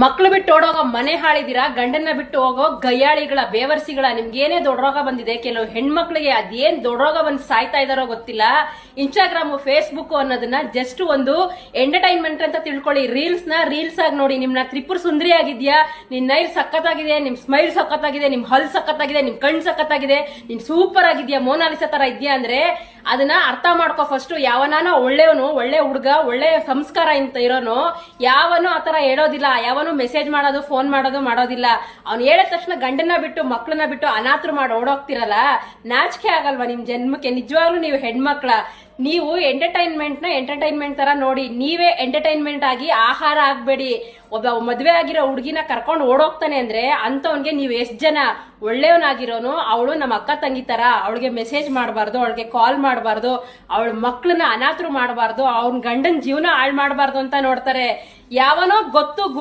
ಮಕ್ಳು ಬಿಟ್ಟು ಓಡೋಗೋ ಮನೆ ಹಾಳಿದಿರಾ, ಗಂಡನ್ನ ಬಿಟ್ಟು ಹೋಗೋ ಗಯ್ಯಾಳಿಗಳ ಬೇವರ್ಸಿಗಳ, ನಿಮ್ಗೇನೇ ದೊಡ್ಡ ರೋಗ ಬಂದಿದೆ. ಕೆಲವು ಹೆಣ್ಮಕ್ಳಿಗೆ ಅದೇನ್ ದೊಡ್ಡ ರೋಗ ಬಂದು ಸಾಯ್ತಾ ಇದಾರೋ ಗೊತ್ತಿಲ್ಲ. ಇನ್ಸ್ಟಾಗ್ರಾಮ್, ಫೇಸ್ಬುಕ್ ಅನ್ನೋದನ್ನ ಜಸ್ಟ್ ಒಂದು ಎಂಟರ್ಟೈನ್ಮೆಂಟ್ ಅಂತ ತಿಳ್ಕೊಳ್ಳಿ. ರೀಲ್ಸ್ ಆಗಿ ನೋಡಿ. ನಿಮ್ನ ತ್ರಿಪುರ ಸುಂದರಿ ಆಗಿದ್ಯಾ, ನಿನ್ ನೈಲ್ ಸಖತ್ತಾಗಿದೆ, ನಿಮ್ ಸ್ಮೈಲ್ ಸಖತ್ತಾಗಿದೆ, ನಿಮ್ ಹಲ್ ಸಖತ್ತಾಗಿದೆ, ನಿಮ್ ಕಣ್ ಸಖತ್ತಾಗಿದೆ, ನೀನ್ ಸೂಪರ್ ಆಗಿದ್ಯಾ, ಮೋನಾಲಿಸಾ ತರ ಇದ್ಯಾ ಅಂದ್ರೆ ಅದನ್ನ ಅರ್ಥ ಮಾಡ್ಕೋ ಫಸ್ಟ್. ಯಾವನಾನ ಒಳ್ಳೆಯವನು, ಒಳ್ಳೆ ಹುಡುಗ, ಒಳ್ಳೆ ಸಂಸ್ಕಾರ ಅಂತ ಇರೋನು ಯಾವನು ಆತರ ಹೇಳೋದಿಲ್ಲ. ಯಾವನು ಮೆಸೇಜ್ ಮಾಡೋದು, ಫೋನ್ ಮಾಡೋದಿಲ್ಲ. ಅವ್ನು ಹೇಳಿದ ತಕ್ಷಣ ಗಂಡನ್ನ ಬಿಟ್ಟು ಮಕ್ಳನ್ನ ಬಿಟ್ಟು ಅನಾಥರು ಮಾಡಿ ಓಡೋಗ್ತಿರಲ್ಲ, ನಾಚಿಕೆ ಆಗಲ್ವಾ ನಿಮ್ ಜನ್ಮಕ್ಕೆ? ನಿಜವಾಗ್ಲೂ ನೀವು ಹೆಣ್ಮಕ್ಳ, ನೀವು ಎಂಟರ್ಟೈನ್ಮೆಂಟ್ ತರ ನೋಡಿ. ನೀವೇ ಎಂಟರ್ಟೈನ್ಮೆಂಟ್ ಆಗಿ ಆಹಾರ ಆಗ್ಬೇಡಿ. ಒಬ್ಬ ಮದ್ವೆ ಆಗಿರೋ ಹುಡುಗಿನ ಕರ್ಕೊಂಡು ಓಡೋಗ್ತಾನೆ ಅಂದ್ರೆ ಅಂತವನ್ಗೆ ನೀವು ಎಷ್ಟ್ ಜನ ಒಳ್ಳೆಯವನಾಗಿರೋನು. ಅವಳು ನಮ್ಮ ಅಕ್ಕ ತಂಗಿ ತರ, ಅವಳಿಗೆ ಮೆಸೇಜ್ ಮಾಡಬಾರ್ದು, ಅವಳಿಗೆ ಕಾಲ್ ಮಾಡಬಾರ್ದು, ಅವಳ ಮಕ್ಳನ್ನ ಅನಾಥರು ಮಾಡಬಾರ್ದು, ಅವ್ನ ಗಂಡನ್ ಜೀವನ ಹಾಳು ಮಾಡಬಾರ್ದು ಅಂತ ನೋಡ್ತಾರೆ. ಯಾವನೋ ಗೊತ್ತು